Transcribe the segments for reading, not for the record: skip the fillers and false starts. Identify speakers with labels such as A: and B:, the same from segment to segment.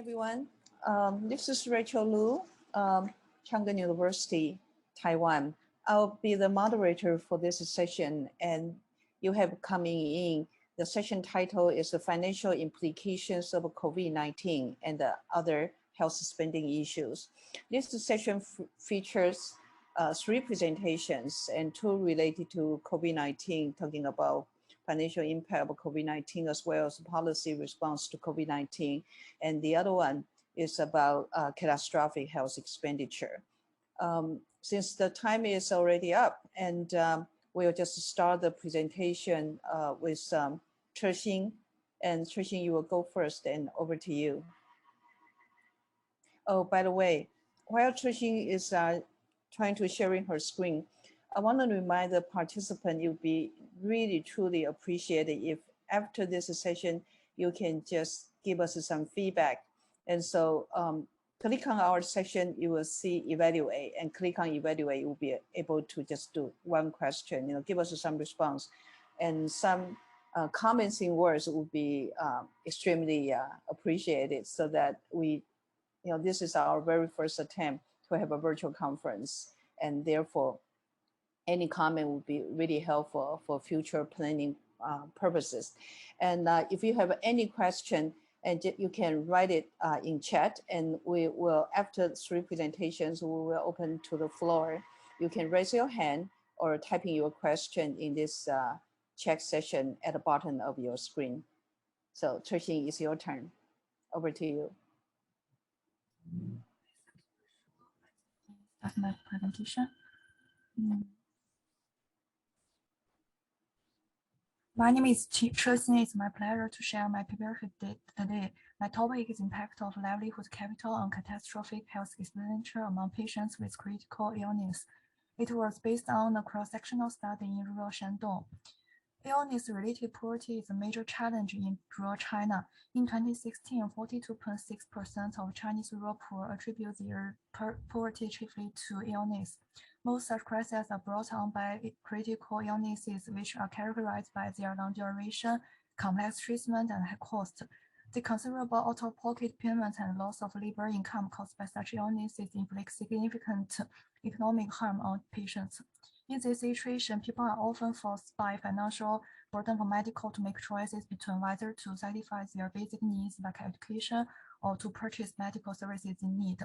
A: everyone. This is Rachel Lu, Chang'an University, Taiwan. I'll be the moderator for this session, and you have coming in. The session title is the financial implications of COVID-19 and the other health spending issues. This session features 3 presentations and 2 related to COVID-19, talking about financial impact of COVID-19 as well as policy response to COVID-19. And the other one is about catastrophic health expenditure. Since the time is already up, and we'll just start the presentation with Chexing. And Chexing, you will go first, and over to you. Oh, by the way, while Chexing is trying to sharing her screen, I want to remind the participant it would be really truly appreciated if after this session you can just give us some feedback. And so click on our section, you will see evaluate, and click on evaluate, you will be able to just do 1 question, give us some response, and some comments in words would be extremely appreciated, so that we, this is our very first attempt to have a virtual conference, and therefore any comment would be really helpful for future planning purposes. And if you have any question, and you can write it in chat, and we will, after 3 presentations, we will open to the floor. You can raise your hand or type in your question in this chat session at the bottom of your screen. So Chexing, it's your turn. Over to you.
B: Start my presentation. My name is Chexing. It's my pleasure to share my paper today. My topic is impact of livelihood capital on catastrophic health expenditure among patients with critical illness. It was based on a cross-sectional study in rural Shandong. Illness-related poverty is a major challenge in rural China. In 2016, 42.6% of Chinese rural poor attribute their poverty chiefly to illness. Most such crises are brought on by critical illnesses, which are characterized by their long duration, complex treatment, and high cost. The considerable out-of-pocket payments and loss of labor income caused by such illnesses inflict significant economic harm on patients. In this situation, people are often forced by financial burden for medical to make choices between whether to satisfy their basic needs like education or to purchase medical services in need.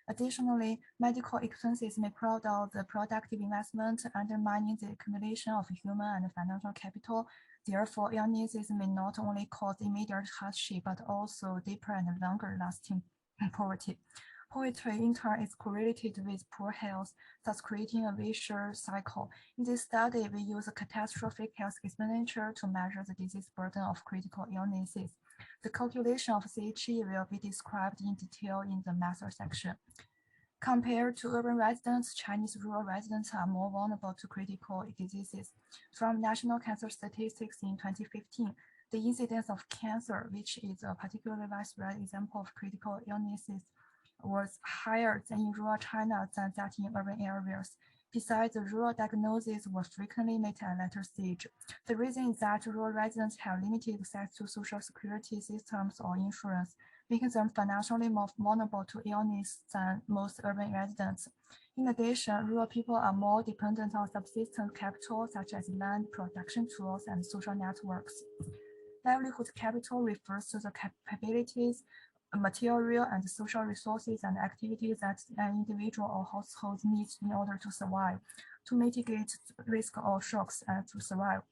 B: Additionally, medical expenses may crowd out the productive investment, undermining the accumulation of human and financial capital. Therefore, illnesses may not only cause immediate hardship, but also deeper and longer-lasting poverty. Poverty, in turn, is correlated with poor health, thus creating a vicious cycle. In this study, we use a catastrophic health expenditure to measure the disease burden of critical illnesses. The calculation of IHEA will be described in detail in the method section. Compared to urban residents, Chinese rural residents are more vulnerable to critical diseases. From National Cancer Statistics in 2015, the incidence of cancer, which is a particularly widespread example of critical illnesses, was higher than in rural China than that in urban areas. Besides, the rural diagnosis was frequently made at a later stage. The reason is that rural residents have limited access to social security systems or insurance, making them financially more vulnerable to illness than most urban residents. In addition, rural people are more dependent on subsistence capital such as land, production tools, and social networks. Livelihood capital refers to the capabilities, material and social resources and activities that an individual or household needs in order to survive, to mitigate risk or shocks, and to survive.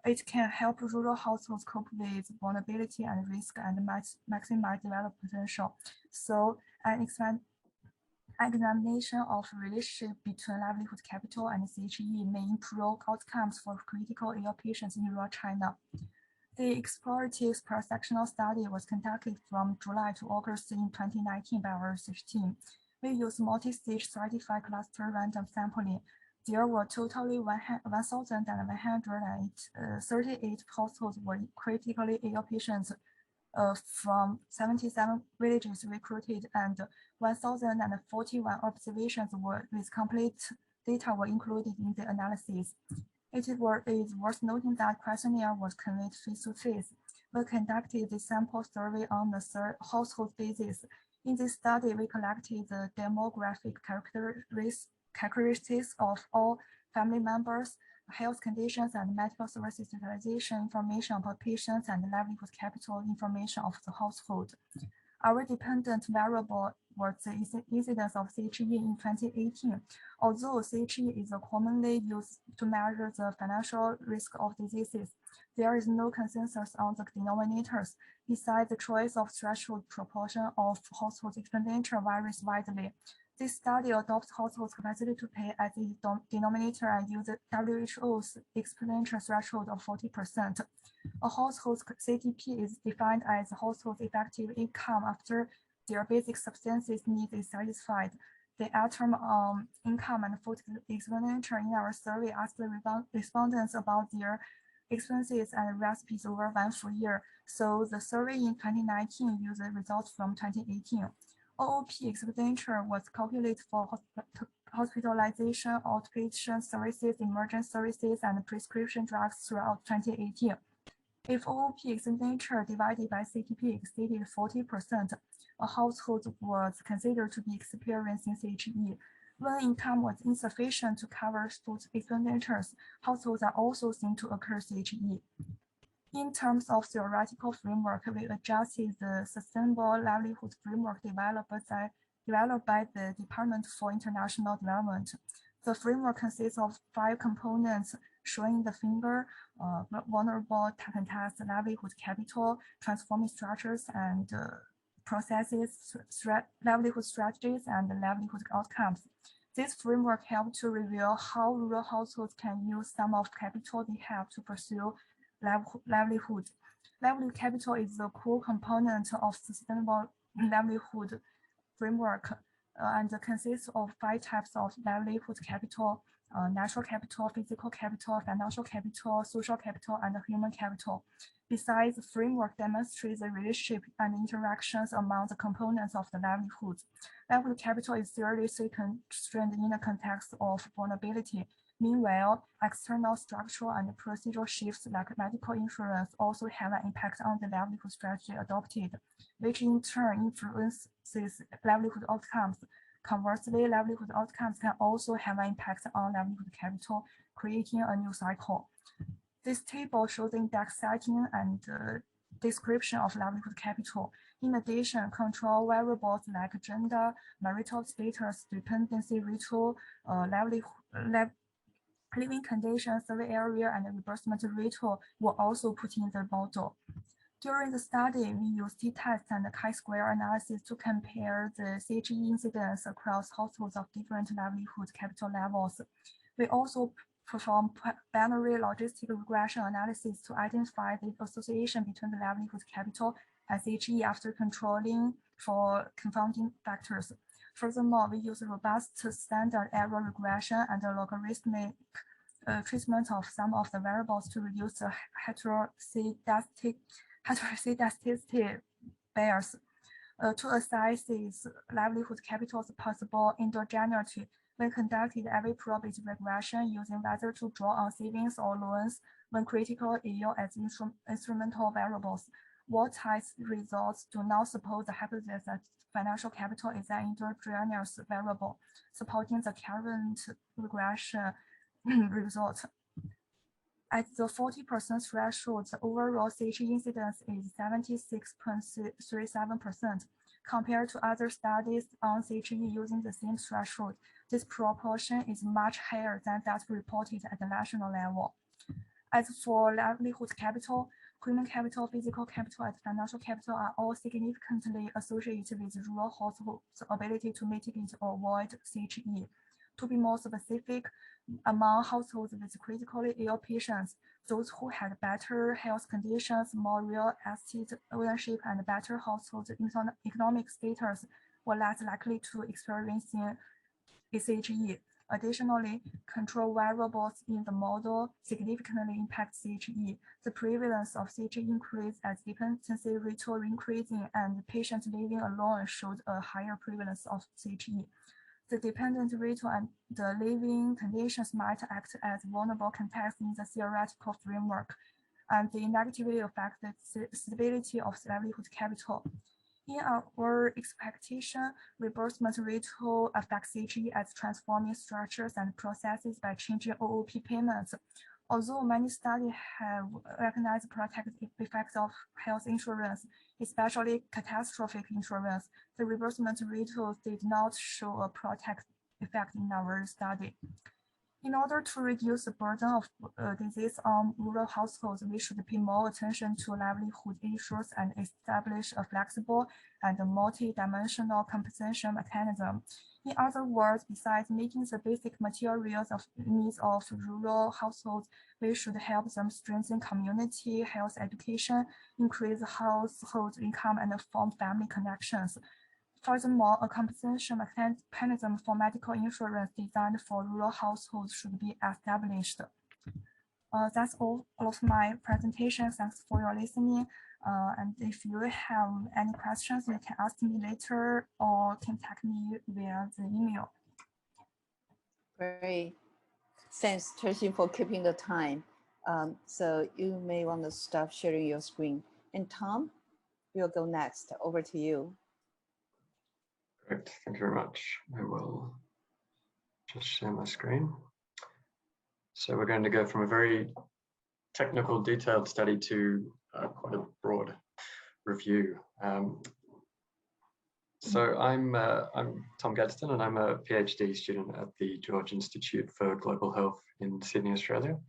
B: It can help rural households cope with vulnerability and risk and maximize development potential. So, an examination of relationship between livelihood capital and IHEA may improve outcomes for critical ill patients in rural China. The explorative cross-sectional study was conducted from July to August in 2019 by our research team. We used multi-stage stratified cluster random sampling. There were totally 1,138 households with critically ill patients from 77 villages recruited, and 1,041 observations with complete data were included in the analysis. It is worth noting that questionnaire was conveyed face-to-face. We conducted the sample survey on the household basis. In this study, we collected the demographic characteristics of all family members, health conditions, and medical services utilization information about patients, and livelihood capital information of the household. Our dependent variable was the incidence of CHE in 2018. Although CHE is commonly used to measure the financial risk of diseases, there is no consensus on the denominators. Besides, the choice of threshold proportion of household expenditure varies widely. This study adopts households' capacity to pay as its denominator and uses WHO's expenditure threshold of 40%. A household's CTP is defined as a household's effective income after their basic subsistence needs is satisfied. The item income and food expenditure in our survey asked the respondents about their expenses and recipes over one full year. So the survey in 2019 used the results from 2018. OOP expenditure was calculated for hospitalization, outpatient services, emergency services, and prescription drugs throughout 2018. If OOP expenditure divided by CTP exceeded 40%, a household was considered to be experiencing CHE. When income was insufficient to cover food expenditures, households are also seen to occur CHE. In terms of theoretical framework, we adjusted the Sustainable Livelihood Framework developed by the Department for International Development. The framework consists of 5 components showing the finger, vulnerable context, livelihood capital, transforming structures and processes, livelihood strategies, and livelihood outcomes. This framework helps to reveal how rural households can use some of capital they have to pursue livelihood. Livelihood capital is the core component of sustainable livelihood framework and consists of 5 types of livelihood capital: natural capital, physical capital, financial capital, social capital, and human capital. Besides, the framework demonstrates the relationship and interactions among the components of the livelihood. Livelihood capital is seriously constrained in the context of vulnerability. Meanwhile, external structural and procedural shifts like medical insurance also have an impact on the livelihood strategy adopted, which in turn influences livelihood outcomes. Conversely, livelihood outcomes can also have an impact on livelihood capital, creating a new cycle. This table shows the index setting and description of livelihood capital. In addition, control variables like gender, marital status, dependency ratio, living conditions, survey area, and reimbursement ratio were also put in the model. During the study, we used t-test and chi-square analysis to compare the CHE incidence across households of different livelihood capital levels. We also performed binary logistic regression analysis to identify the association between the livelihood capital and CHE after controlling for confounding factors. Furthermore, we use robust standard error regression and a logarithmic treatment of some of the variables to reduce the heteroscedasticity bias. To assess these livelihood capital's possible endogeneity, we conducted every probability regression using whether to draw on savings or loans when critical ill as instrumental variables. Watertight results do not support the hypothesis that financial capital is an endogenous variable, supporting the current regression result. At the 40% threshold, the overall CHE incidence is 76.37%. Compared to other studies on CHE using the same threshold, this proportion is much higher than that reported at the national level. As for livelihood capital, human capital, physical capital, and financial capital are all significantly associated with rural households' ability to mitigate or avoid CHE. To be more specific, among households with critically ill patients, those who had better health conditions, more real estate ownership, and better household economic status were less likely to experience CHE. Additionally, control variables in the model significantly impact CHE. The prevalence of CHE increased as dependency ratio increasing and patients living alone showed a higher prevalence of CHE. The dependent ratio and the living conditions might act as vulnerable context in the theoretical framework. and they negatively affect the stability of livelihood capital. In our expectation, reimbursement rate affects IHEA as transforming structures and processes by changing OOP payments. Although many studies have recognized protective effects of health insurance, especially catastrophic insurance, the reimbursement rate did not show a protective effect in our study. In order to reduce the burden of disease on rural households, we should pay more attention to livelihood issues and establish a flexible and multi-dimensional compensation mechanism. In other words, besides meeting the basic materials of needs of rural households, we should help them strengthen community health education, increase household income, and form family connections. Furthermore, a compensation mechanism for medical insurance designed for rural households should be established. That's all of my presentation. Thanks for your listening. And if you have any questions, you can ask me later or contact me via the email.
A: Great. Thanks, Tracy, for keeping the time. So you may want to stop sharing your screen. And Tom, we'll go next. Over to you.
C: Great, thank you very much. I will just share my screen. So we're going to go from a very technical, detailed study to quite a broad review. So I'm Tom Gadsden, and I'm a PhD student at the George Institute for Global Health in Sydney, Australia.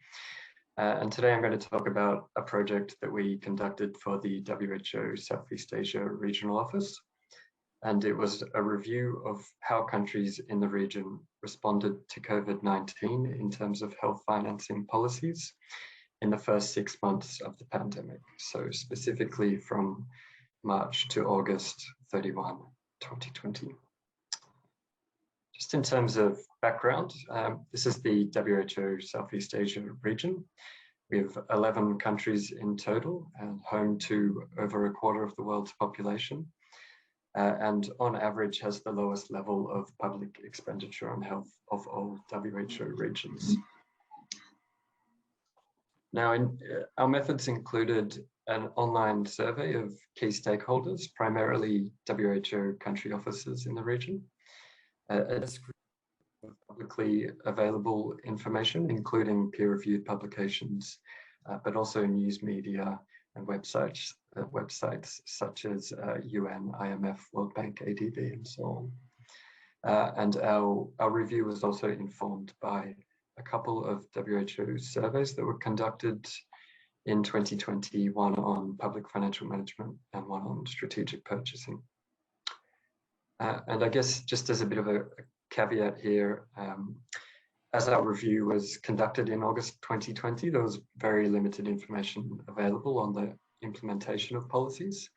C: And today I'm going to talk about a project that we conducted for the WHO Southeast Asia Regional Office. And it was a review of how countries in the region responded to COVID-19 in terms of health financing policies in the first 6 months of the pandemic. So specifically from March to August 31, 2020. Just in terms of background, this is the WHO Southeast Asia region. We have 11 countries in total and home to over a quarter of the world's population. And on average has the lowest level of public expenditure on health of all WHO regions. Now, our methods included an online survey of key stakeholders, primarily WHO country officers in the region, a description of publicly available information, including peer-reviewed publications, but also news media and websites such as UN, IMF, World Bank, ADB, and so on. And our review was also informed by a couple of WHO surveys that were conducted in 2020, one on public financial management and one on strategic purchasing. And I guess just as a bit of a caveat here, as our review was conducted in August 2020, there was very limited information available on the implementation of policies.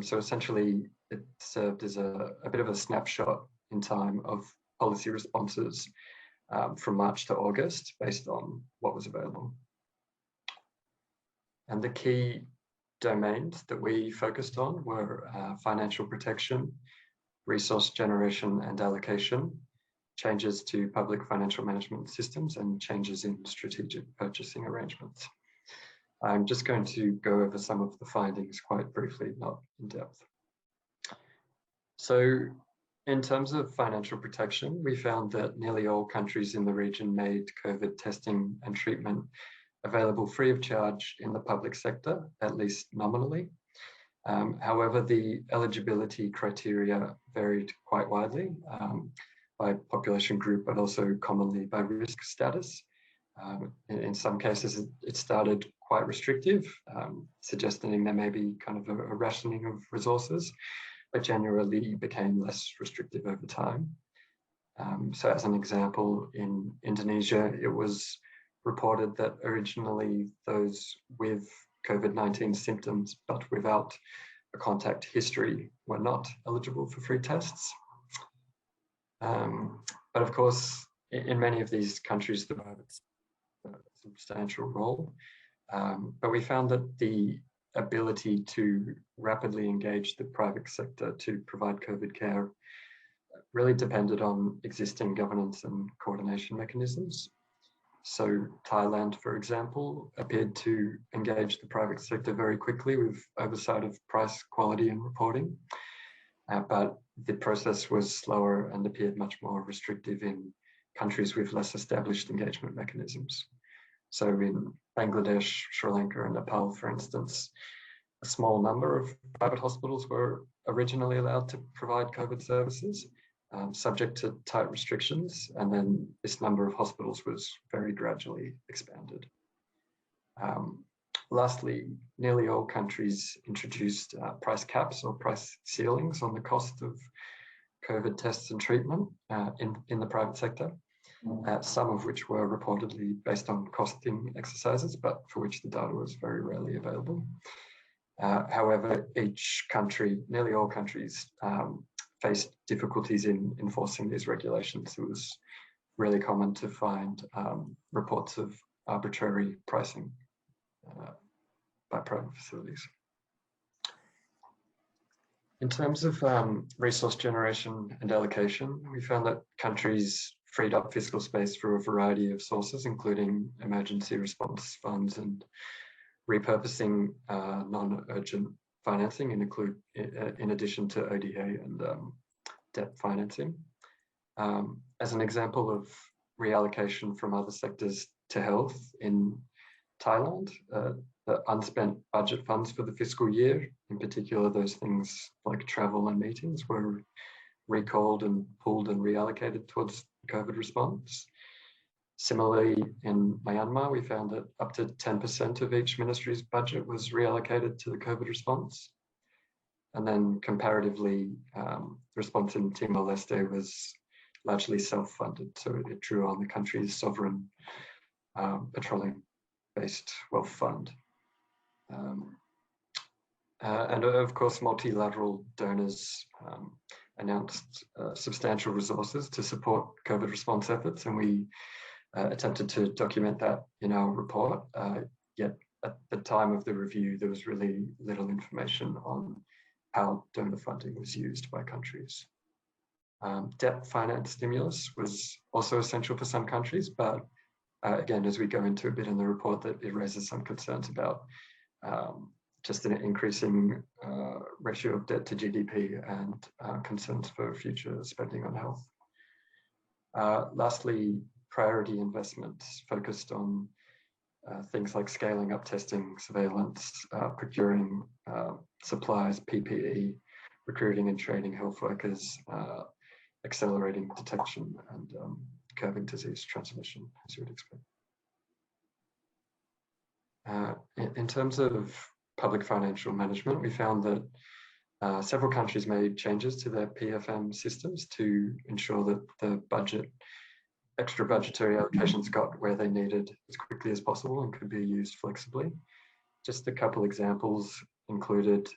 C: So essentially, it served as a bit of a snapshot in time of policy responses from March to August based on what was available. And the key domains that we focused on were financial protection, resource generation and allocation, changes to public financial management systems, and changes in strategic purchasing arrangements. I'm just going to go over some of the findings quite briefly, not in depth. So in terms of financial protection, we found that nearly all countries in the region made COVID testing and treatment available free of charge in the public sector, at least nominally. However, the eligibility criteria varied quite widely by population group, but also commonly by risk status. In some cases, it started quite restrictive, suggesting there may be kind of a rationing of resources, but generally became less restrictive over time. So as an example, in Indonesia, it was reported that originally those with COVID-19 symptoms, but without a contact history, were not eligible for free tests. But of course, in many of these countries, the private a substantial role. But we found that the ability to rapidly engage the private sector to provide COVID care really depended on existing governance and coordination mechanisms. So Thailand, for example, appeared to engage the private sector very quickly with oversight of price, quality and reporting. But the process was slower and appeared much more restrictive in countries with less established engagement mechanisms. So in Bangladesh, Sri Lanka and Nepal, for instance, a small number of private hospitals were originally allowed to provide COVID services, subject to tight restrictions, and then this number of hospitals was very gradually expanded. Lastly, nearly all countries introduced price caps or price ceilings on the cost of COVID tests and treatment in the private sector, some of which were reportedly based on costing exercises, but for which the data was very rarely available. However, each country, nearly all countries, faced difficulties in enforcing these regulations. It was really common to find reports of arbitrary pricing by private facilities. In terms of resource generation and allocation, we found that countries freed up fiscal space through a variety of sources, including emergency response funds and repurposing non-urgent financing, in addition to ODA and debt financing. As an example of reallocation from other sectors to health, in Thailand, the unspent budget funds for the fiscal year, in particular those things like travel and meetings, were recalled and pooled and reallocated towards COVID response. Similarly, in Myanmar, we found that up to 10% of each ministry's budget was reallocated to the COVID response. And then comparatively, the response in Timor-Leste was largely self-funded, so it drew on the country's sovereign petroleum-based wealth fund. And of course, multilateral donors announced substantial resources to support COVID response efforts, and we attempted to document that in our report. Yet at the time of the review, there was really little information on how donor funding was used by countries. Debt finance stimulus was also essential for some countries, but again, as we go into a bit in the report, that it raises some concerns about just an increasing ratio of debt to GDP and concerns for future spending on health. Lastly, priority investments focused on things like scaling up testing, surveillance, procuring supplies, PPE, recruiting and training health workers, accelerating detection and curbing disease transmission, as you would expect. In terms of public financial management, we found that several countries made changes to their PFM systems to ensure that the extra budgetary allocations got where they needed as quickly as possible and could be used flexibly. Just a couple examples included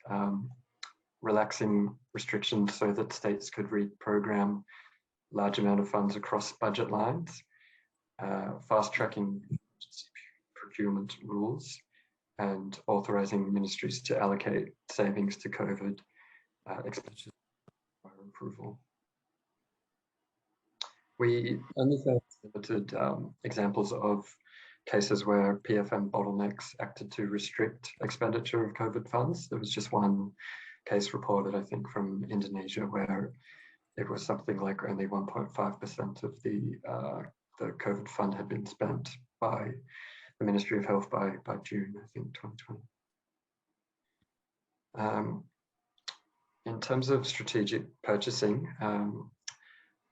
C: relaxing restrictions so that states could reprogram large amount of funds across budget lines, fast-tracking procurement rules, and authorizing ministries to allocate savings to COVID expenditures by approval. We only found limited examples of cases where PFM bottlenecks acted to restrict expenditure of COVID funds. There was just one case reported, I think, from Indonesia, where it was something like only 1.5% of the COVID fund had been spent by the Ministry of Health by June, I think, 2020. In terms of strategic purchasing,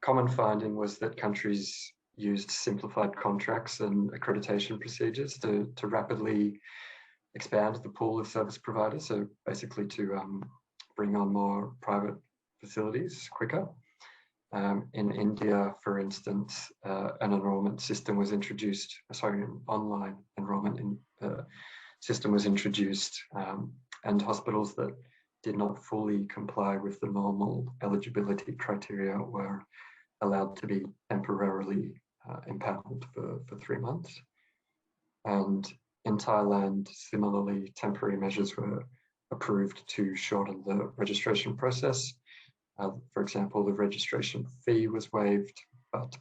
C: common finding was that countries used simplified contracts and accreditation procedures to rapidly expand the pool of service providers, so basically to bring on more private facilities quicker. In India, for instance, an enrollment system was introduced, an online enrollment system was introduced, and hospitals that did not fully comply with the normal eligibility criteria were allowed to be temporarily impaneled for 3 months. And in Thailand, similarly, temporary measures were approved to shorten the registration process. For example, the registration fee was waived, but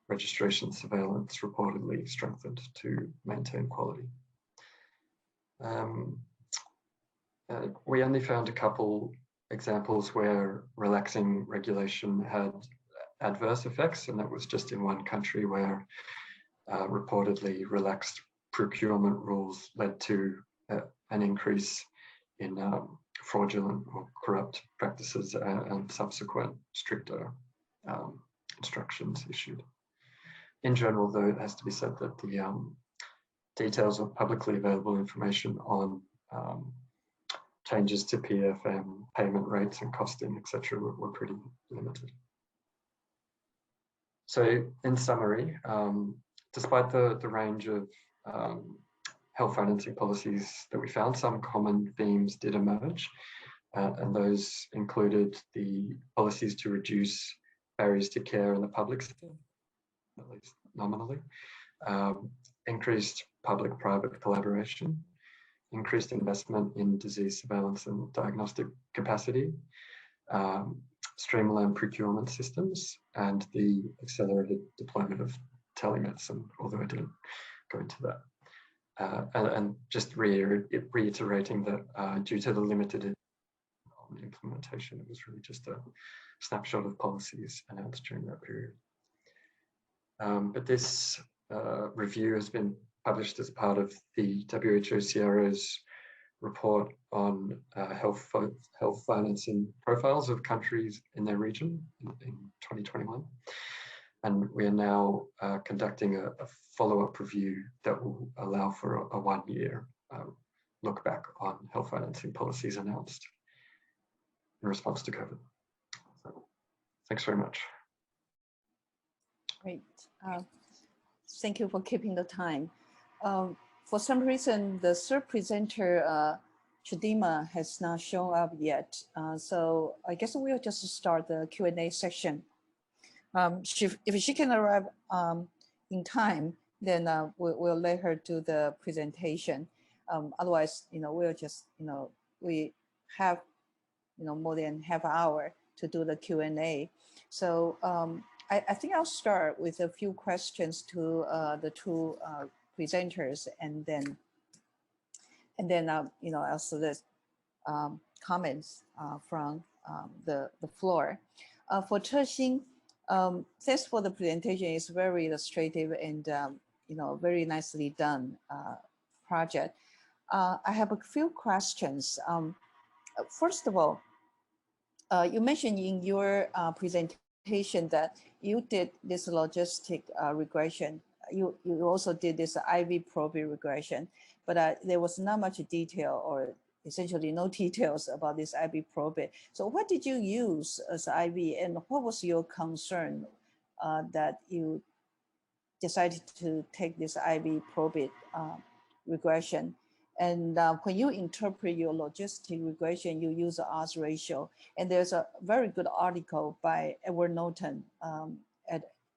C: registration surveillance reportedly strengthened to maintain quality. We only found a couple examples where relaxing regulation had adverse effects, and that was just in one country where reportedly relaxed procurement rules led to an increase in fraudulent or corrupt practices and subsequent stricter instructions issued. In general, though, it has to be said that the details of publicly available information on changes to PFM, payment rates and costing, etc., were pretty limited. So in summary, despite the range of health financing policies that we found, some common themes did emerge, and those included the policies to reduce barriers to care in the public sector, at least nominally, increased public-private collaboration, increased investment in disease surveillance and diagnostic capacity, streamlined procurement systems, and the accelerated deployment of telemedicine, although I didn't go into that. And just reiterating that due to the limited implementation, it was really just a snapshot of policies announced during that period. But this review has been published as part of the WHO CRO's report on health financing profiles of countries in their region in 2021. And we are now conducting a follow-up review that will allow for a one-year look back on health financing policies announced in response to COVID. So, thanks very much.
A: Great. Thank you for keeping the time. For some reason, the third presenter, Chidima, has not shown up yet. So I guess we'll just start the Q&A section. If she can arrive in time, then we'll let her do the presentation. Otherwise, we'll just, we have, more than half an hour to do the Q&A. So I think I'll start with a few questions to the two presenters, and then I'll solicit comments from the floor. For Chexing, thanks for the presentation. It's very illustrative and very nicely done project. I have a few questions. First of all, you mentioned in your presentation that you did this logistic regression. You also did this IV probing regression, but there was not much detail, or essentially no details about this IV probing. So what did you use as IV, and what was your concern that you decided to take this IV probing regression? And when you interpret your logistic regression, you use the odds ratio. And there's a very good article by Edward Norton.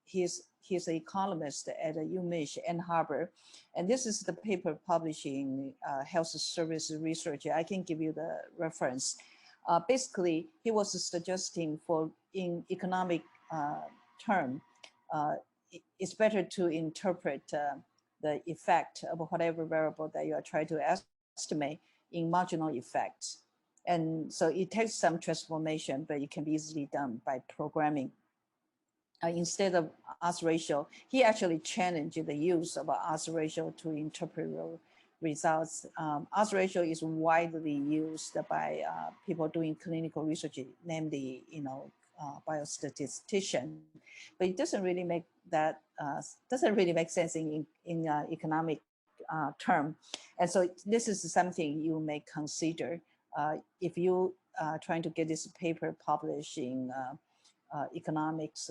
A: He's an economist at UMich Ann Arbor. And this is the paper published in Health Service Research. I can give you the reference. Basically, he was suggesting in economic term, it's better to interpret the effect of whatever variable that you are trying to estimate in marginal effects. And so it takes some transformation, but it can be easily done by programming. Instead of odds ratio, he actually challenged the use of odds ratio to interpret results. Odds ratio is widely used by people doing clinical research, namely, biostatistician, but it doesn't really make sense in economic term. And so this is something you may consider if you are trying to get this paper published in economics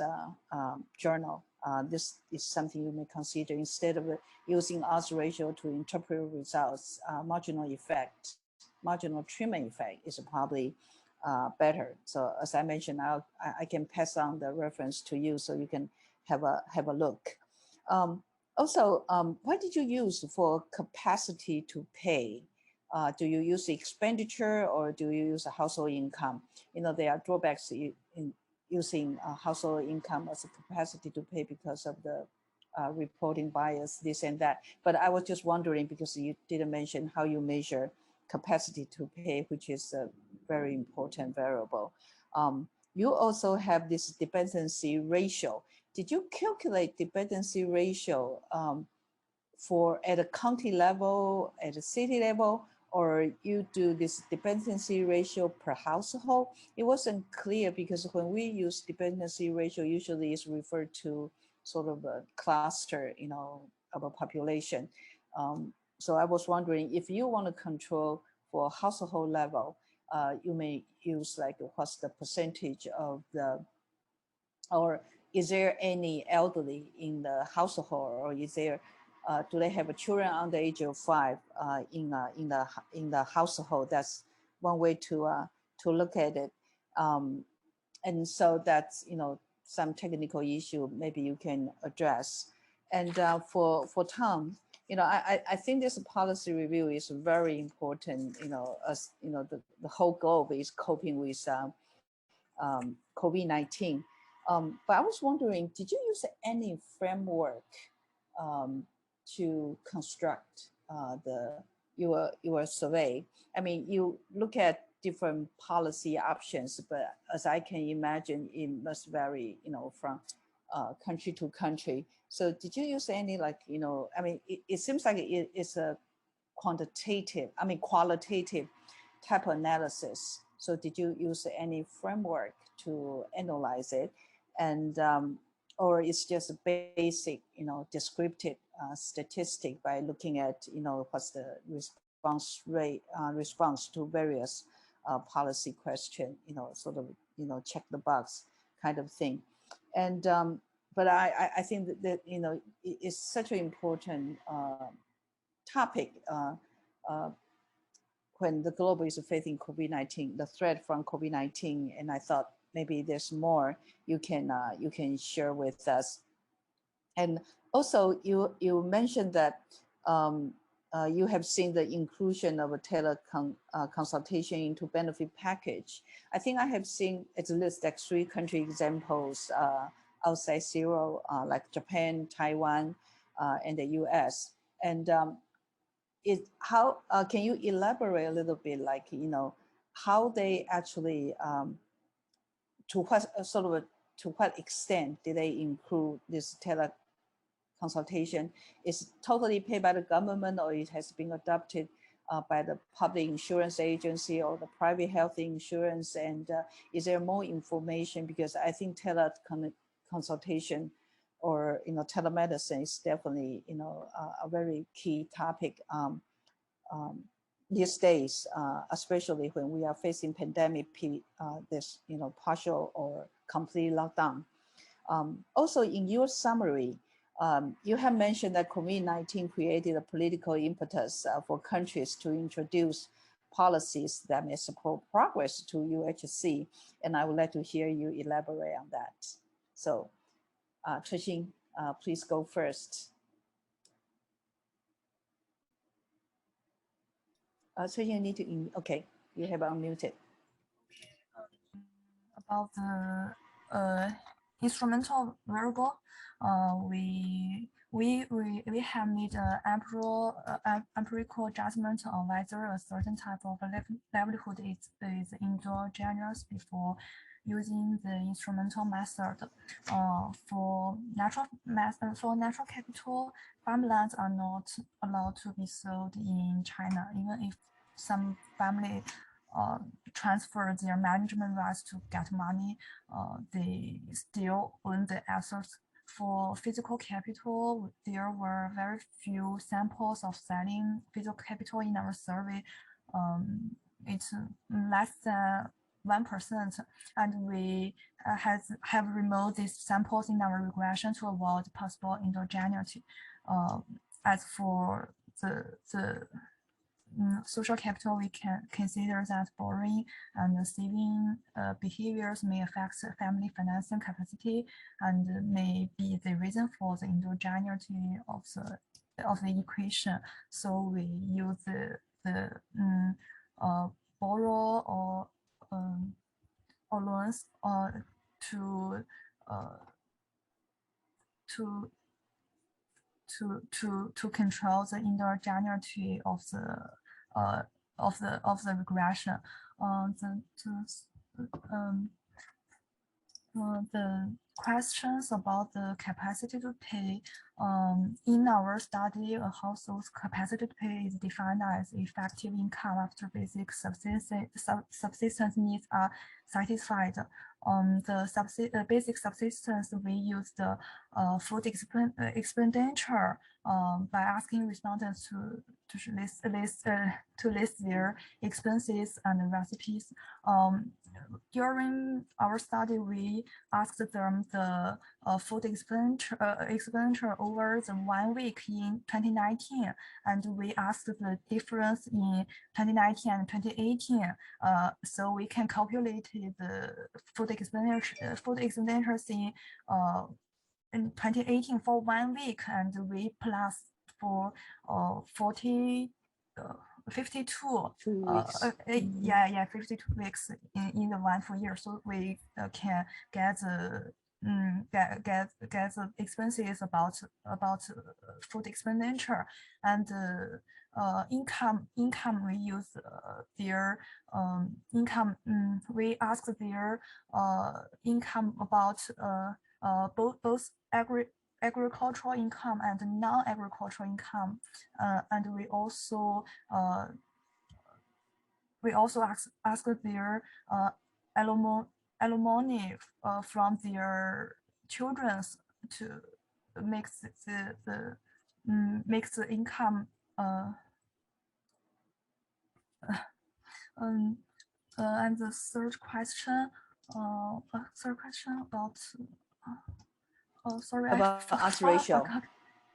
A: journal. This is something you may consider instead of using odds ratio to interpret results. Marginal treatment effect is probably better. So as I mentioned, I can pass on the reference to you so you can have a look. Also, what did you use for capacity to pay? Do you use expenditure or do you use a household income? There are drawbacks in using household income as a capacity to pay because of the reporting bias, this and that. But I was just wondering, because you didn't mention how you measure capacity to pay, which is a very important variable. You also have this dependency ratio. Did you calculate dependency ratio for at a county level, at a city level, or you do this dependency ratio per household? It wasn't clear, because when we use dependency ratio, usually it's referred to sort of a cluster, you know, of a population. So I was wondering, if you want to control for household level, you may use like what's the percentage of the, or is there any elderly in the household, or is there do they have children under the age of 5 in the household? That's one way to look at it. And so that's, you know, some technical issue maybe you can address. And for Tom, you know, I think this policy review is very important. You know, as you know, the whole globe is coping with COVID-19. But I was wondering, did you use any framework to construct your survey? I mean, you look at different policy options, but as I can imagine, it must vary, you know, from country to country. So did you use any, like, you know, I mean, it seems like it's a qualitative type of analysis. So did you use any framework to analyze it? And or it's just a basic, you know, descriptive statistic by looking at, you know, what's the response rate, response to various policy question, you know, sort of, you know, check the box kind of thing. And but I think that you know, it's such an important topic when the globe is facing COVID-19, the threat from COVID-19, and I thought maybe there's more you can share with us. And also, you mentioned that you have seen the inclusion of a consultation into benefit package. I think I have seen at least like 3 country examples outside zero, like Japan, Taiwan, and the US. And how can you elaborate a little bit, like, you know, how they actually to what sort of to what extent did they include this teleconsultation? Is it totally paid by the government, or it has been adopted by the public insurance agency or the private health insurance? And is there more information? Because I think teleconsultation or, you know, telemedicine is definitely, you know, a very key topic these days, especially when we are facing pandemic, this, you know, partial or complete lockdown. Also, in your summary, you have mentioned that COVID-19 created a political impetus for countries to introduce policies that may support progress to UHC, and I would like to hear you elaborate on that. So, Chixin, please go first. So you need to, okay, you have unmuted.
B: About the instrumental variable, we have made an empirical judgment on whether a certain type of livelihood is endogenous before using the instrumental method. For natural capital, farmlands are not allowed to be sold in China, even if some family transfer their management rights to get money, they still own the assets. For physical capital, there were very few samples of selling physical capital in our survey. It's less than 1%, and we have removed these samples in our regression to avoid possible endogeneity. As for the social capital, we can consider that borrowing and saving behaviors may affect family financing capacity and may be the reason for the endogeneity of the equation. So we use the borrow or loans or to control the endogeneity of the regression. The questions about the capacity to pay in our study, a household's capacity to pay is defined as effective income after basic subsistence needs are satisfied. The basic subsistence, we use the food expenditure by asking respondents to list their expenses and recipes. During our study, we asked them the food expenditure over the 1 week in 2019, and we asked the difference in 2019 and 2018, so we can calculate the food expenditures in 2018 for 1 week, and we plus for 52
A: weeks.
B: 52 weeks in the 1 full year, so we can get the expenses about food expenditure. And income we use their income. We ask their income about both agricultural income and non-agricultural income, and we also ask their alimony from their children to make the income. And the third question about. Sorry,
A: about odds ratio.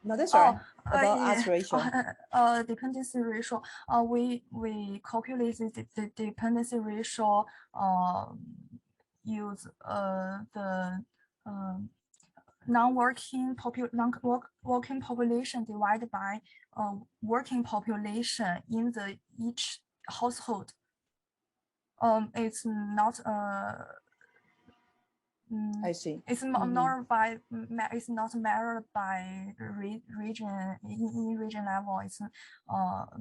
A: No, that's all right. About odds ratio.
B: Dependency ratio. We calculated the dependency ratio. Use the non-working population divided by working population in each household. It's not
A: I see.
B: It's not it's not measured by region in region level. It's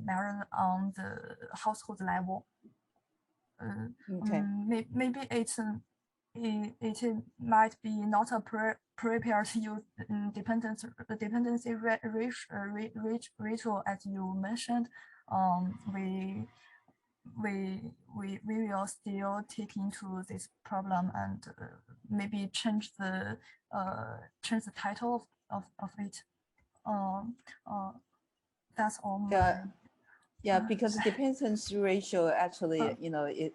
B: measured on the household level.
A: Okay.
B: Maybe it might be not prepared to use dependency ratio as you mentioned. We will still take into this problem and maybe change the title of it. That's all.
A: Yeah, because dependency ratio actually,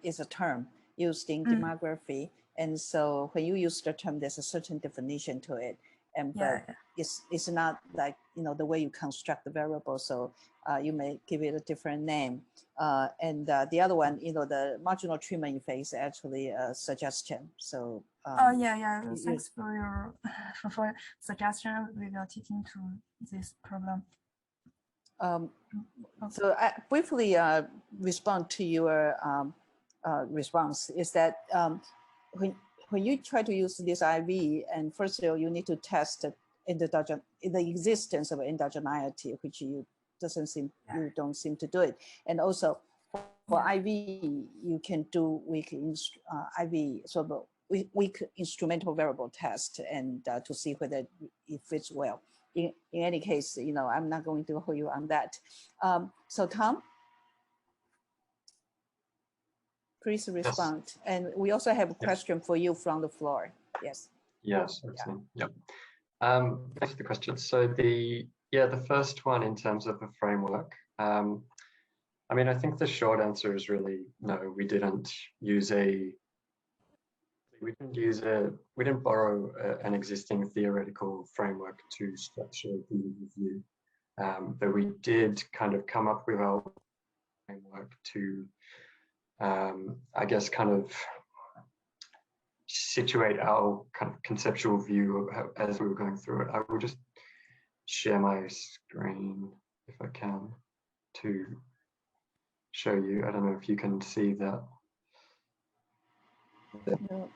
A: is a term used in demography, and so when you use the term, there's a certain definition to it, and but it's not like the way you construct the variable. So you may give it a different name. And the other one, the marginal treatment effect is actually a suggestion. So
B: thanks for your suggestion. We will take into this problem.
A: So I briefly respond to your response is that when you try to use this IV, and first of all, you need to test the existence of endogeneity, which you don't seem to do it. And also for IV, you can do weak IV, so weak instrumental variable test, and to see whether it fits well. In any case, I'm not going to hold you on that. So Tom, please respond. Yes. And we also have a question for you from the floor. Yes.
C: Yes, excellent. Yep. Thanks for the question. So the first one in terms of the framework, I mean, I think the short answer is really no. We didn't borrow an existing theoretical framework to structure the review, but we did kind of come up with our framework to, I guess, kind of situate our kind of conceptual view of how, as we were going through it. I will just share my screen if I can to show you. I don't know if you can see that.
A: No.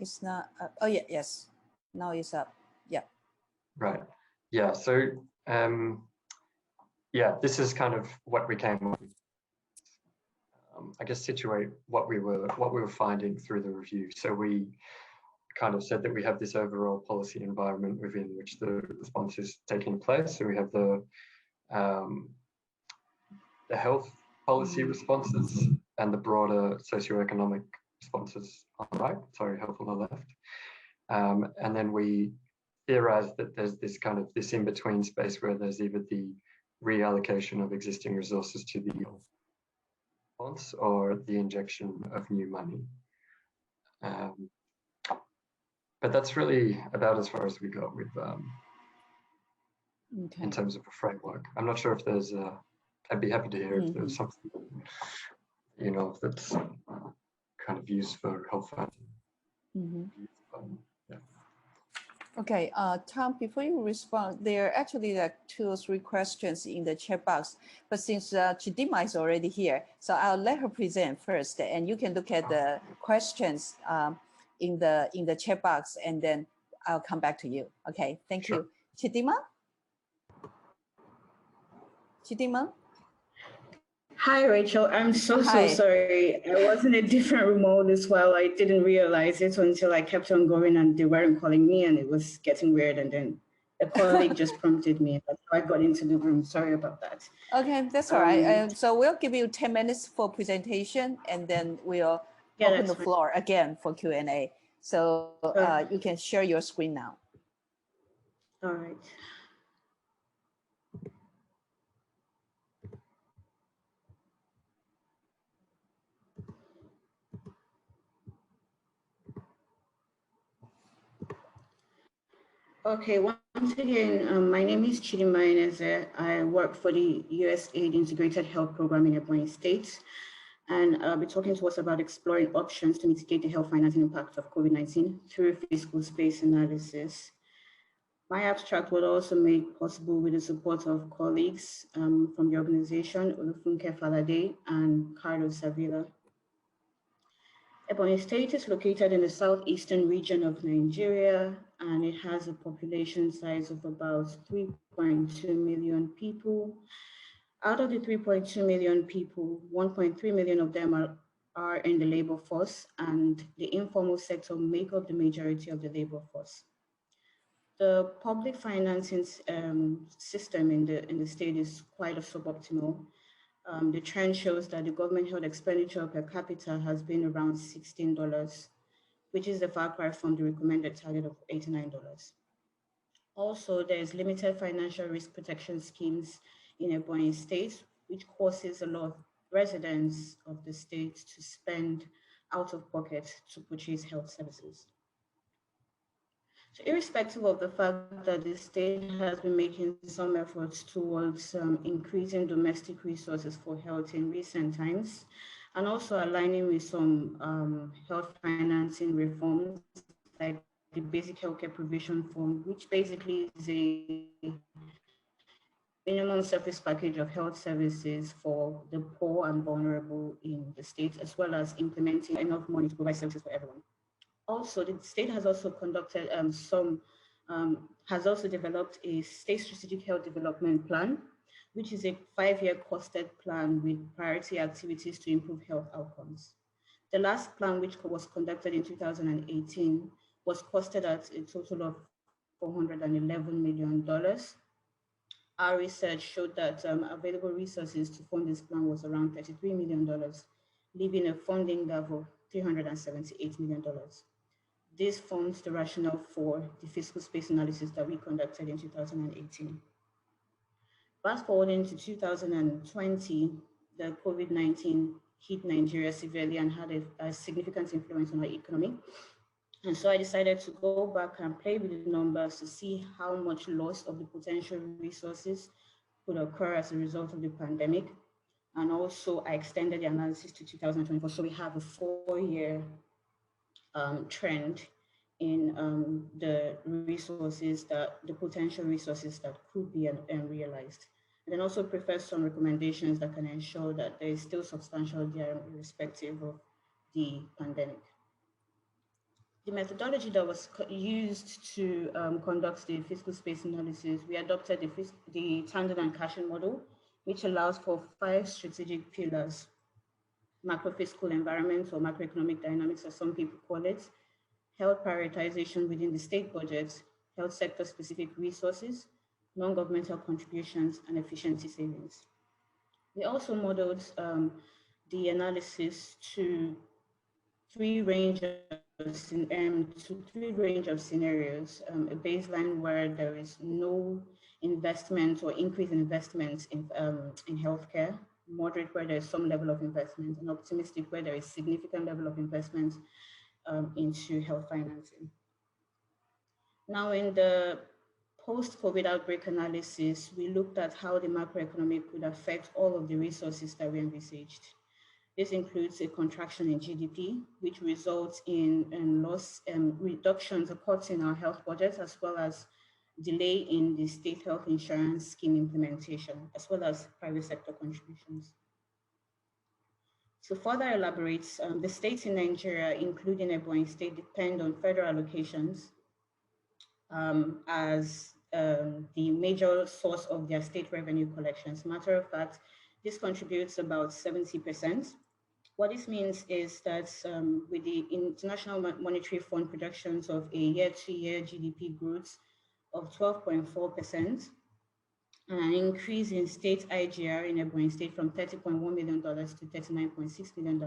A: It's not, oh yeah, yes, now it's up, yeah.
C: Right, yeah, so yeah, this is kind of what we came up with. I guess situate what we were finding through the review. So we kind of said that we have this overall policy environment within which the response is taking place. So we have the health policy responses and the broader socioeconomic responses on the right, sorry, health on the left. And then we theorized that there's this kind of this in-between space where there's either the reallocation of existing resources to the response or the injection of new money. But that's really about as far as we got with in terms of a framework. I'm not sure if there's I'd be happy to hear if there's something, you know, that's kind of used for health funding. Yeah.
A: Okay, Tom, before you respond, there are actually like 2 or 3 questions in the chat box, but since Chidima is already here, so I'll let her present first, and you can look at the questions in the chat box, and then I'll come back to you. Okay, thank you. Chidima? Chidima?
D: Hi, Rachel. I'm so sorry. I was in a different room all this while. I didn't realize it until I kept on going and they weren't calling me and it was getting weird. And then a colleague just prompted me. That's how I got into the room. Sorry about that.
A: Okay, that's all right. So we'll give you 10 minutes for presentation and then we'll open the floor again for Q&A. So you can share your screen now.
D: All right. Okay, once again, my name is Chidima Ineze. I work for the USAID Integrated Health Program in Ebonyi State, and I'll be talking to us about exploring options to mitigate the health financing impact of COVID-19 through fiscal space analysis. My abstract was also made possible with the support of colleagues from the organization, Olufunke Falade and Carlos Avila. Ebonyi State is located in the southeastern region of Nigeria, and it has a population size of about 3.2 million people. Out of the 3.2 million people, 1.3 million of them are in the labor force, and the informal sector make up the majority of the labor force. The public financing system in the state is quite suboptimal. The trend shows that the government-held expenditure per capita has been around $16, which is a far cry from the recommended target of $89. Also, there's limited financial risk protection schemes in Ebonyi State, which causes a lot of residents of the state to spend out of pocket to purchase health services. So irrespective of the fact that the state has been making some efforts towards increasing domestic resources for health in recent times, and also aligning with some health financing reforms, like the Basic Healthcare Provision Fund, which basically is a minimum service package of health services for the poor and vulnerable in the state, as well as implementing enough money to provide services for everyone. Also, the state has also conducted has also developed a state strategic health development plan, which is a 5-year costed plan with priority activities to improve health outcomes. The last plan, which was conducted in 2018, was costed at a total of $411 million. Our research showed that available resources to fund this plan was around $33 million, leaving a funding gap of $378 million. This forms the rationale for the fiscal space analysis that we conducted in 2018. Fast forwarding to 2020, the COVID-19 hit Nigeria severely and had a significant influence on our economy. And so I decided to go back and play with the numbers to see how much loss of the potential resources could occur as a result of the pandemic. And also I extended the analysis to 2024. So we have a 4-year trend in the resources the potential resources that could be realized. And then also prefer some recommendations that can ensure that there is still substantial there irrespective of the pandemic. the methodology that was used to conduct the fiscal space analysis, we adopted the Tandon and Cashin model, which allows for 5 strategic pillars: macro-fiscal environment, or macroeconomic dynamics, as some people call it, health prioritization within the state budget, health sector-specific resources, non-governmental contributions, and efficiency savings. We also modeled the analysis to three range of scenarios: a baseline where there is no investment or increase in investment in healthcare, moderate where there is some level of investment, and optimistic where there is significant level of investment into health financing. Now, in the post-COVID outbreak analysis, we looked at how the macroeconomic could affect all of the resources that we envisaged. This includes a contraction in GDP, which results in reductions or cuts in our health budget, as well as delay in the state health insurance scheme implementation, as well as private sector contributions. To further elaborate, the states in Nigeria, including Ebonyi State, depend on federal allocations as the major source of their state revenue collections. Matter of fact, this contributes about 70%. What this means is that with the International Monetary Fund projections of a year-to-year GDP growth of 12.4%, and an increase in state IGR in Ebonyi State from $30.1 million to $39.6 million,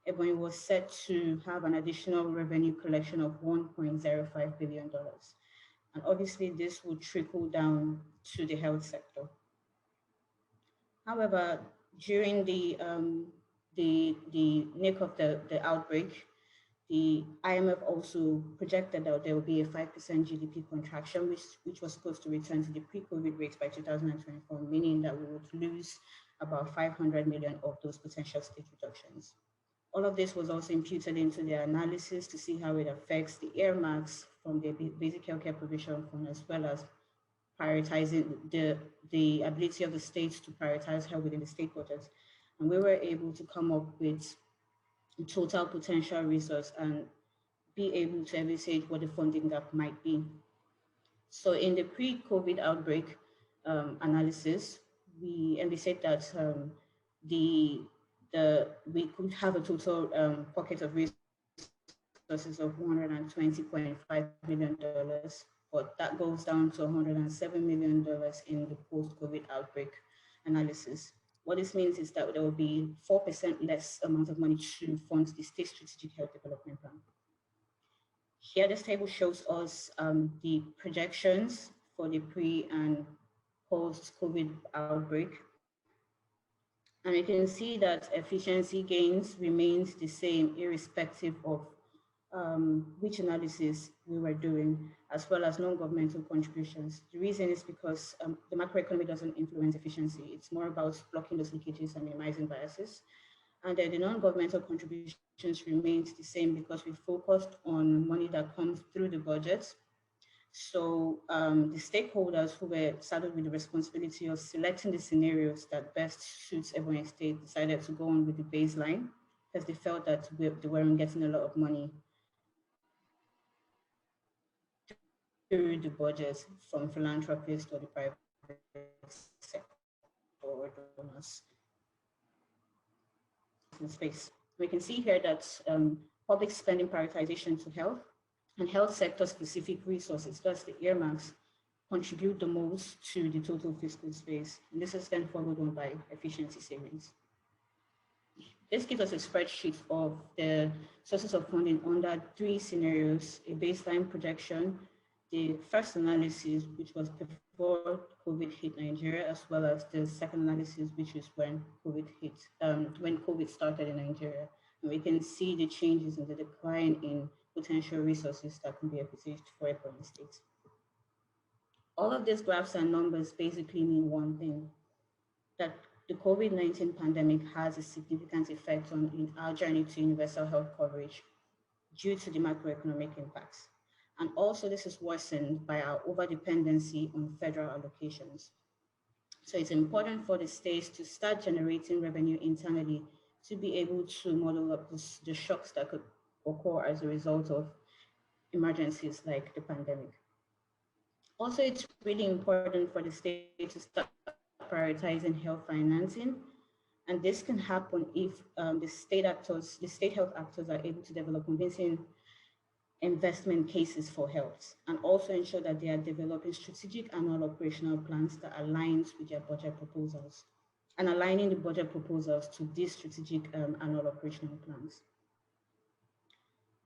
D: Ebonyi was set to have an additional revenue collection of $1.05 billion. And obviously this would trickle down to the health sector. However, during the nick of the outbreak, the IMF also projected that there will be a 5% GDP contraction, which was supposed to return to the pre-COVID rates by 2024, meaning that we would lose about 500 million of those potential state reductions. All of this was also imputed into the analysis to see how it affects the earmarks from the Basic Healthcare Provision Fund, as well as prioritizing the ability of the states to prioritize health within the state budget. And we were able to come up with total potential resource and be able to envisage what the funding gap might be. So in the pre-COVID outbreak analysis, we envisaged that we could have a total pocket of resources of $120.5 million, but that goes down to $107 million in the post-COVID outbreak analysis. What this means is that there will be 4% less amount of money to fund the state strategic health development plan. Here, this table shows us the projections for the pre and post-COVID outbreak. And we can see that efficiency gains remains the same irrespective of which analysis we were doing, as well as non-governmental contributions. The reason is because the macroeconomy doesn't influence efficiency. It's more about blocking those leakages and minimizing biases. And then the non-governmental contributions remains the same because we focused on money that comes through the budget. So the stakeholders who were saddled with the responsibility of selecting the scenarios that best suits Ebonyi State decided to go on with the baseline because they felt that they weren't getting a lot of money through the budget from philanthropists or the private sector or donors in space. We can see here that public spending prioritization to health and health sector specific resources, that's the earmarks, contribute the most to the total fiscal space. And this is then followed on by efficiency savings. This gives us a spreadsheet of the sources of funding under 3 scenarios: a baseline projection, the first analysis, which was before COVID hit Nigeria, as well as the second analysis, which is when COVID started in Nigeria. And we can see the changes in the decline in potential resources that can be envisaged for Ebonyi State. All of these graphs and numbers basically mean one thing, that the COVID-19 pandemic has a significant effect on our journey to universal health coverage due to the macroeconomic impacts. And also this is worsened by our over-dependency on federal allocations. So it's important for the states to start generating revenue internally to be able to model up the shocks that could occur as a result of emergencies like the pandemic. Also, it's really important for the state to start prioritizing health financing. And this can happen if the state health actors are able to develop convincing investment cases for health, and also ensure that they are developing strategic annual operational plans that aligns with their budget proposals, and aligning the budget proposals to these strategic annual operational plans.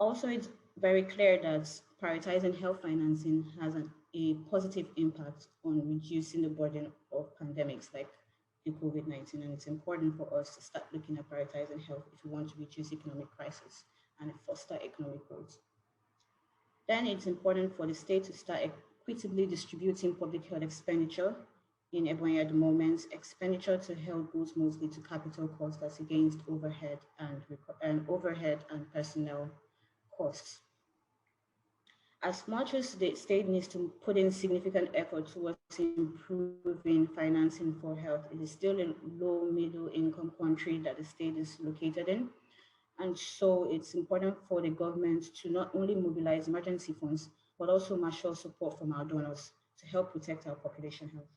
D: Also, it's very clear that prioritizing health financing has a positive impact on reducing the burden of pandemics like the COVID-19, and it's important for us to start looking at prioritizing health if we want to reduce economic crisis and foster economic growth. Then it's important for the state to start equitably distributing public health expenditure. In Ebonyi at the moment, expenditure to health goes mostly to capital costs as against overhead and personnel costs. As much as the state needs to put in significant effort towards improving financing for health, it is still a low middle income country that the state is located in. And so it's important for the government to not only mobilize emergency funds, but also marshal support from our donors to help protect our population health.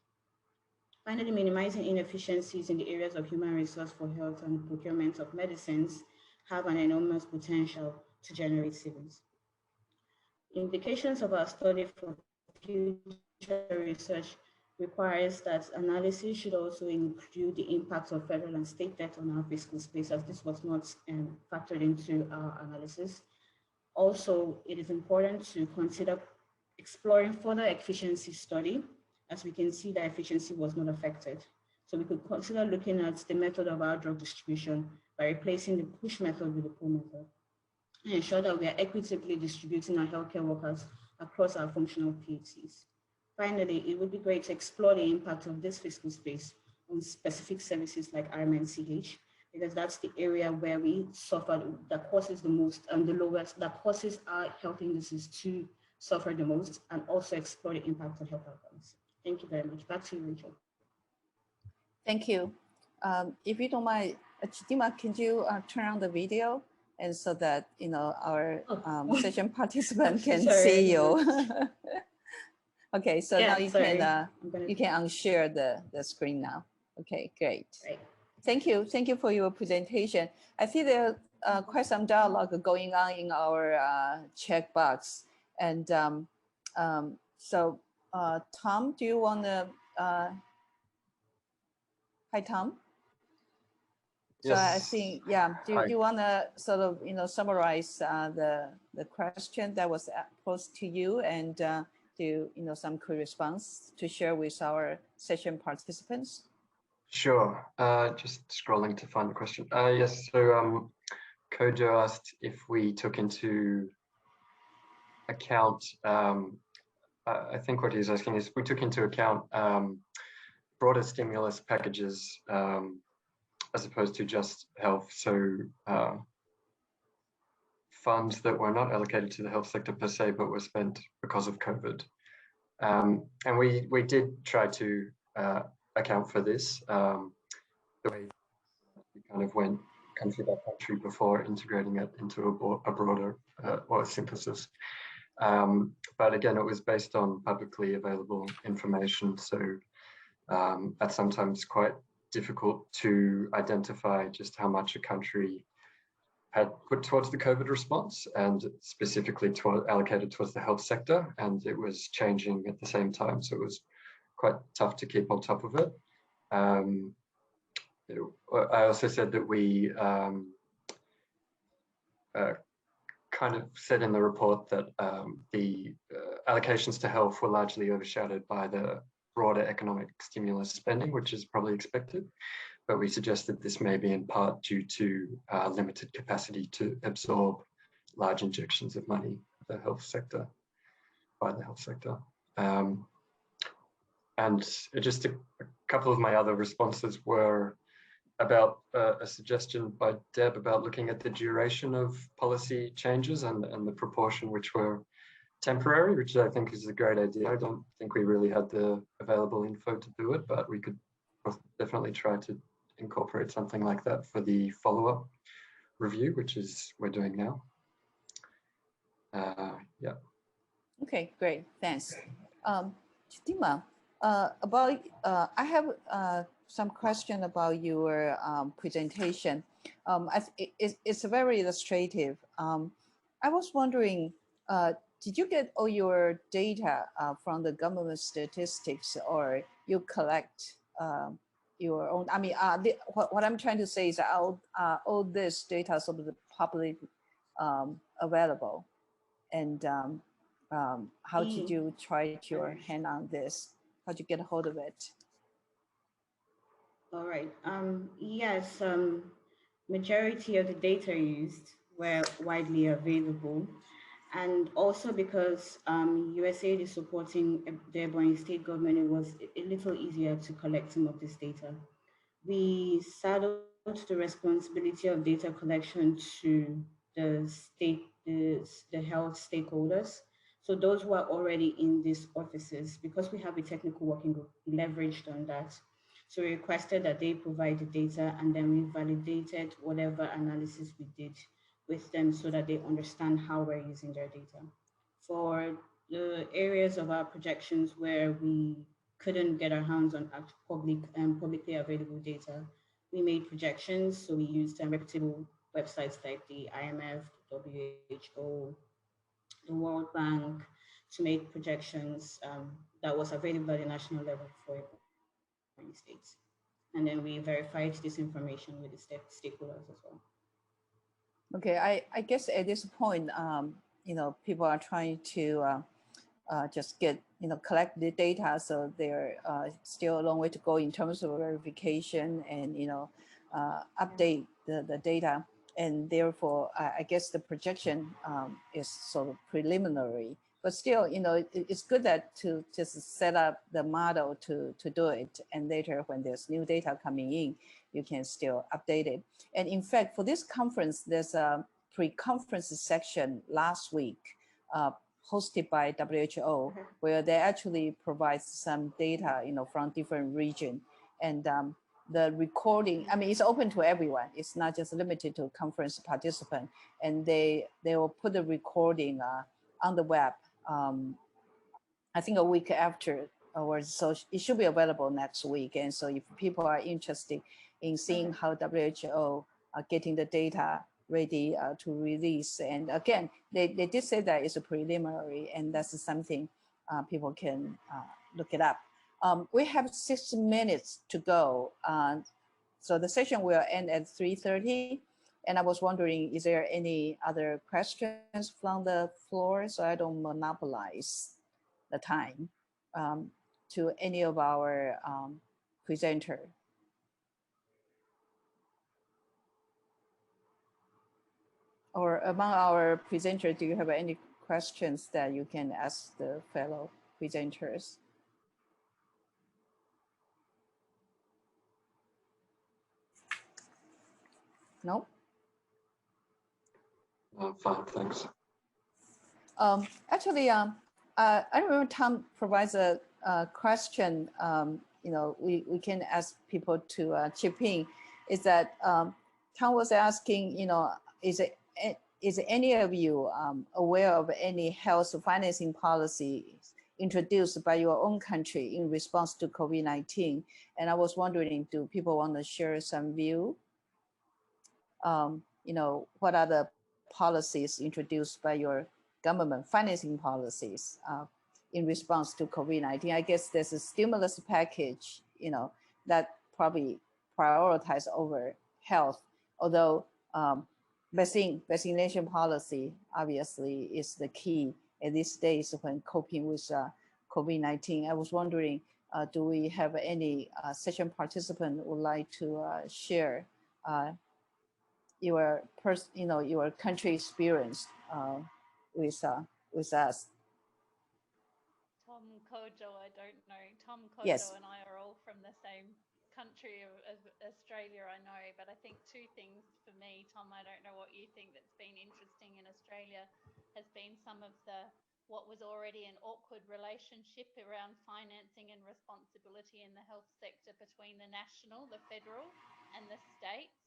D: Finally, minimizing inefficiencies in the areas of human resource for health and procurement of medicines have an enormous potential to generate savings. Implications of our study for future research requires that analysis should also include the impact of federal and state debt on our fiscal space, as this was not factored into our analysis. Also, it is important to consider exploring further efficiency study, as we can see that efficiency was not affected. So we could consider looking at the method of our drug distribution by replacing the push method with the pull method, and ensure that we are equitably distributing our healthcare workers across our functional PHCs. Finally, it would be great to explore the impact of this fiscal space on specific services like RMNCH, because that's the area where we suffer, that causes the most and the lowest, that causes our health indices to suffer the most, and also explore the impact on health outcomes. Thank you very much. Back to you, Rachel.
A: Thank you. If you don't mind, Chidima, can you turn on the video, and so that our session participant can see you? Okay, so yeah, now you can unshare the screen now. Okay, great.
D: Right.
A: Thank you for your presentation. I see there quite some dialogue going on in our chat box, and so Tom, do you want to? Hi, Tom.
C: Yes.
A: So I think, yeah, do you want to sort of, summarize the question that was posed to you, and do, some quick response to share with our session participants?
C: Sure. Just scrolling to find the question. Yes, so Kojo asked if we took into account, I think what he's asking is, we took into account broader stimulus packages as opposed to just health. So funds that were not allocated to the health sector per se, but were spent because of COVID. And we did try to account for this. The way we kind of went country by country before integrating it into a broader or synthesis. But again, it was based on publicly available information. So that's sometimes quite difficult to identify just how much a country had put towards the COVID response, and specifically allocated towards the health sector, and it was changing at the same time. So it was quite tough to keep on top of it. I also said that we kind of said in the report that the allocations to health were largely overshadowed by the broader economic stimulus spending, which is probably expected. But we suggested this may be in part due to limited capacity to absorb large injections of money by the health sector. And just a couple of my other responses were about a suggestion by Deb about looking at the duration of policy changes and the proportion which were temporary, which I think is a great idea. I don't think we really had the available info to do it, but we could definitely try to incorporate something like that for the follow-up review, which is we're doing now. Yeah.
A: Okay, great, thanks. Chitima, I have some question about your presentation. It's very illustrative. I was wondering, did you get all your data from the government statistics, or you collect your own? I mean, what I'm trying to say is all this data sort of publicly available, and how did you try your hand on this? How did you get a hold of it?
D: All right. Yes, majority of the data used were widely available. And also because USAID is supporting the Ebonyi state government, it was a little easier to collect some of this data. We saddled the responsibility of data collection to the state, the health stakeholders. So those who are already in these offices, because we have a technical working group, leveraged on that. So we requested that they provide the data, and then we validated whatever analysis we did with them so that they understand how we're using their data. For the areas of our projections where we couldn't get our hands on publicly available data, we made projections. So we used reputable websites like the IMF, the WHO, the World Bank to make projections that was available at the national level for states. And then we verified this information with the stakeholders as well.
A: Okay, I guess at this point, people are trying to just collect the data, so they're still a long way to go in terms of verification and update the data, and therefore I guess the projection is sort of preliminary, but still it's good that to just set up the model to do it, and later when there's new data coming in, you can still update it. And in fact, for this conference, there's a pre-conference section last week hosted by WHO, where they actually provide some data, from different regions. And the recording, I mean, it's open to everyone. It's not just limited to conference participants. And they will put the recording on the web, I think a week after, or so it should be available next week. And so if people are interested in seeing how WHO are getting the data ready to release. And again, they did say that it's a preliminary, and that's something people can look it up. We have 6 minutes to go. So the session will end at 3:30. And I was wondering, is there any other questions from the floor, so I don't monopolize the time to any of our presenter? Or among our presenters, do you have any questions that you can ask the fellow presenters? No?
C: Fine, thanks.
A: Actually, I remember Tom provides a question, we can ask people to chip in, is that Tom was asking, is any of you aware of any health financing policies introduced by your own country in response to COVID-19? And I was wondering, do people want to share some view? What are the policies introduced by your government, financing policies in response to COVID-19? I guess there's a stimulus package, that probably prioritize over health, although vaccination policy obviously is the key at these days when coping with COVID-19. I was wondering, do we have any session participant who would like to share your your country experience with us?
E: Tom Kojo, I don't know. Tom Kojo
A: Yes.
E: and I are all from the same country of Australia, I know. But I think two things for me, Tom, I don't know what you think, that's been interesting in Australia has been some of what was already an awkward relationship around financing and responsibility in the health sector between the national, the federal, and the states.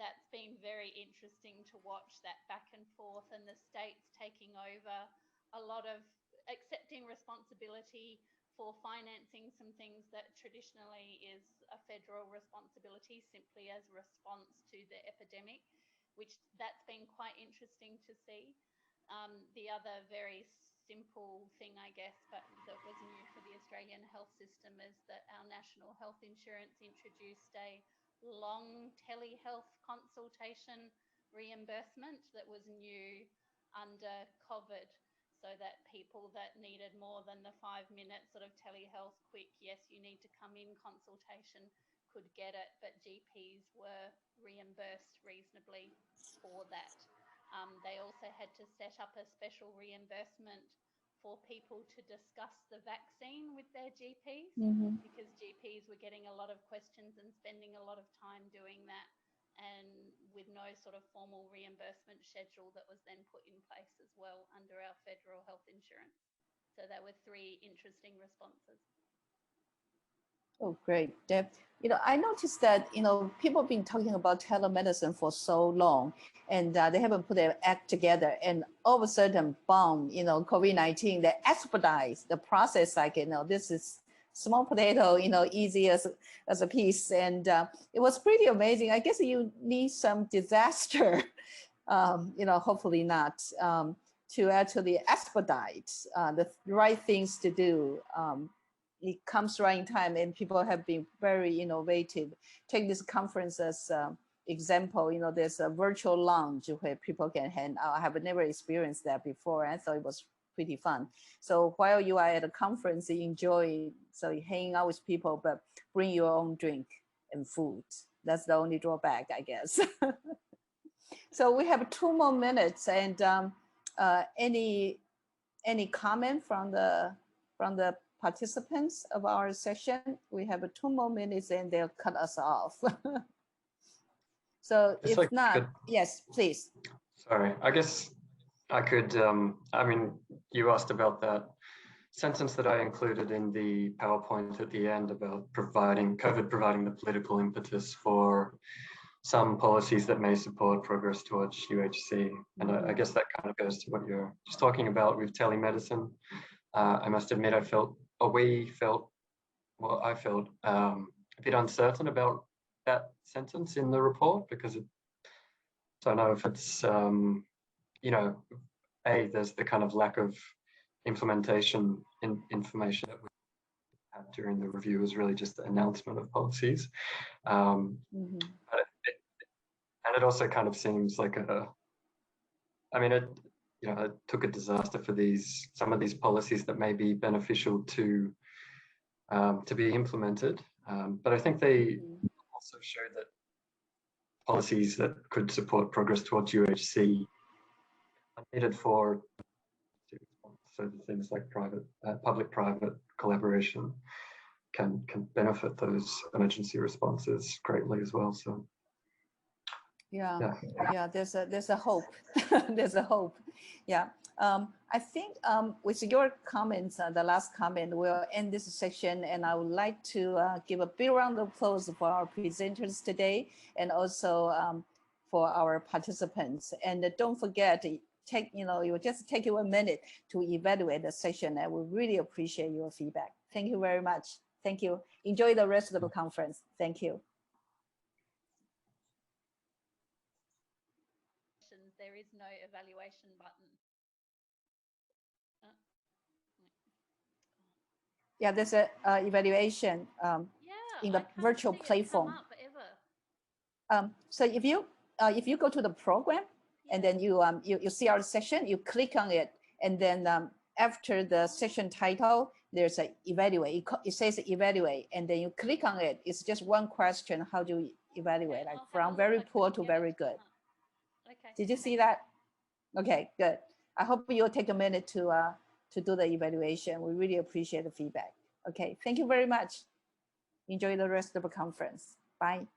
E: that's been very interesting to watch, that back and forth, and the states taking over a lot of accepting responsibility for financing some things that traditionally is a federal responsibility, simply as a response to the epidemic, which that's been quite interesting to see. The other very simple thing, I guess, but that was new for the Australian health system, is that our national health insurance introduced a long telehealth consultation reimbursement that was new under COVID, so that people that needed more than the 5-minute sort of telehealth quick, yes, you need to come in consultation, could get it, but GPs were reimbursed reasonably for that. They also had to set up a special reimbursement for people to discuss the vaccine with their GPs, because GPs were getting a lot of questions and spending a lot of time doing that, and with no sort of formal reimbursement schedule that was then put in place as well under our federal health insurance. So there were 3 interesting responses.
A: Oh, great, Deb. I noticed that, people have been talking about telemedicine for so long, and they haven't put their act together. And all of a sudden, boom, COVID-19, they expedite the process. Like, this is small potato, easy as a piece. And it was pretty amazing. I guess you need some disaster, hopefully not, to actually expedite the right things to do. It comes right in time, and people have been very innovative. Take this conference as example. There's a virtual lounge where people can hang out. I have never experienced that before. I thought it was pretty fun. So while you are at a conference, you enjoy, so you hang out with people, but bring your own drink and food. That's the only drawback, I guess. So we have 2 more minutes, and any comment from the participants of our session? We have 2 more minutes, and they'll cut us off. So if not, yes, please.
C: Sorry, I guess I could, you asked about that sentence that I included in the PowerPoint at the end about COVID providing the political impetus for some policies that may support progress towards UHC. And I guess that kind of goes to what you're just talking about with telemedicine. I must admit, I felt a bit uncertain about that sentence in the report, because I don't know if it's, there's the kind of lack of implementation information that we had during the review was really just the announcement of policies. And it also kind of seems like it took a disaster for some of these policies that may be beneficial to be implemented. But I think they also show that policies that could support progress towards UHC are needed for, so things like public-private collaboration can benefit those emergency responses greatly as well. So. Yeah.
A: There's a hope. There's a hope. Yeah. I think with your comments, the last comment, we'll end this section, and I would like to give a big round of applause for our presenters today, and also for our participants. And don't forget, you just take you a minute to evaluate the session. I would really appreciate your feedback. Thank you very much. Thank you. Enjoy the rest of the conference. Thank you.
E: There is no evaluation button.
A: Yeah, there's a evaluation in the virtual platform. So if you go to the program, and then you see our session, you click on it, and then after the session title, there's a evaluate. It says evaluate, and then you click on it. It's just one question: how do we evaluate? Like from very poor to very good.
E: Okay.
A: Did you see that? Okay, good. I hope you'll take a minute to do the evaluation. We really appreciate the feedback. Okay, thank you very much. Enjoy the rest of the conference. Bye.